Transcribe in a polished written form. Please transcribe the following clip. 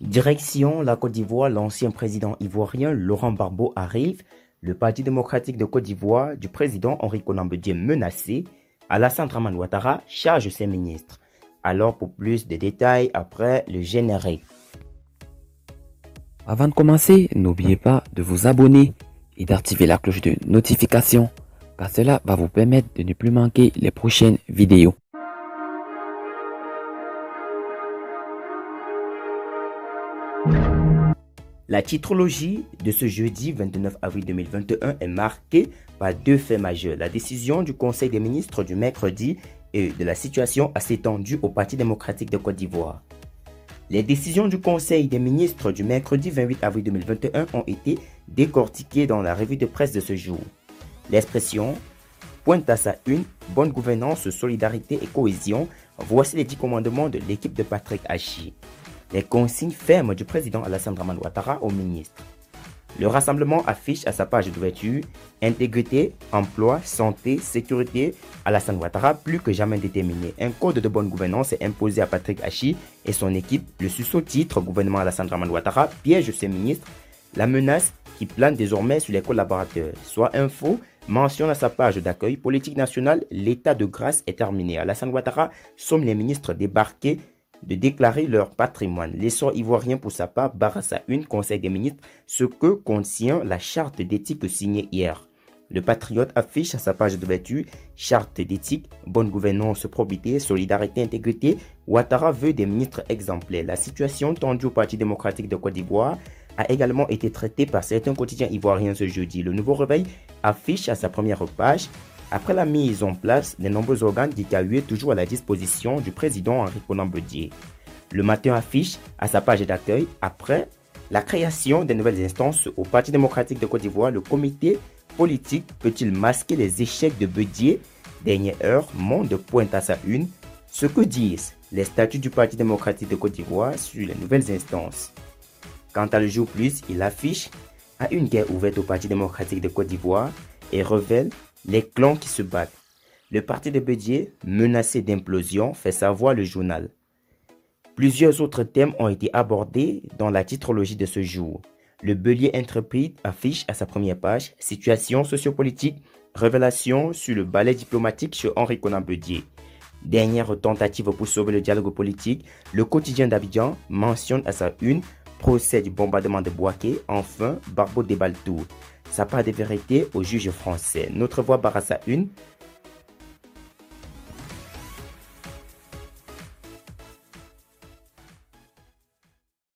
Direction la Côte d'Ivoire, l'ancien président ivoirien Laurent Gbagbo arrive, le Parti démocratique de Côte d'Ivoire du président Henri Konan Bédié menacé, Alassane Dramane Ouattara charge ses ministres. Alors pour plus de détails après le générique. Avant de commencer, n'oubliez pas de vous abonner et d'activer la cloche de notification car cela va vous permettre de ne plus manquer les prochaines vidéos. La titrologie de ce jeudi 29 avril 2021 est marquée par deux faits majeurs. La décision du Conseil des ministres du mercredi et de la situation assez tendue au Parti démocratique de Côte d'Ivoire. Les décisions du Conseil des ministres du mercredi 28 avril 2021 ont été décortiquées dans la revue de presse de ce jour. L'expression pointe à sa une, bonne gouvernance, solidarité et cohésion. Voici les 10 commandements de l'équipe de Patrick Achi. Les consignes fermes du président Alassane Dramane Ouattara aux ministres. Le rassemblement affiche à sa page d'ouverture intégrité, emploi, santé, sécurité. Alassane Ouattara plus que jamais déterminé. Un code de bonne gouvernance est imposé à Patrick Achi et son équipe. Le sous-titre gouvernement Alassane Dramane Ouattara piège ses ministres. La menace qui plane désormais sur les collaborateurs. Soit Info mentionne à sa page d'accueil politique nationale l'état de grâce est terminé. Alassane Ouattara somme les ministres débarqués de déclarer leur patrimoine. L'essor ivoirien pour sa part barre à sa une Conseil des ministres ce que contient la charte d'éthique signée hier. Le patriote affiche à sa page d'ouverture charte d'éthique, bonne gouvernance, probité, solidarité, intégrité. Ouattara veut des ministres exemplaires. La situation tendue au Parti démocratique de Côte d'Ivoire a également été traitée par certains quotidiens ivoiriens ce jeudi. Le Nouveau Réveil affiche à sa première page après la mise en place des nombreux organes d'IKUE toujours à la disposition du président Henri Konan Bédié. Le Matin affiche à sa page d'accueil après la création des nouvelles instances au Parti démocratique de Côte d'Ivoire, le comité politique peut-il masquer les échecs de Bédié? Dernière heure, Monde pointe à sa une ce que disent les statuts du Parti démocratique de Côte d'Ivoire sur les nouvelles instances. Quant à Le Jour Plus, il affiche à une guerre ouverte au Parti démocratique de Côte d'Ivoire et révèle les clans qui se battent. Le parti de Bédié, menacé d'implosion, fait savoir le journal. Plusieurs autres thèmes ont été abordés dans la titrologie de ce jour. Le Bélier Intrépide affiche à sa première page situation sociopolitique, révélation sur le balai diplomatique chez Henri Konan Bédié. Dernière tentative pour sauver le dialogue politique, le quotidien d'Abidjan mentionne à sa une procès du bombardement de Bouaké. Enfin, Gbagbo déballe tout. Sa part de vérité au juge français. Notre voix barre à sa une.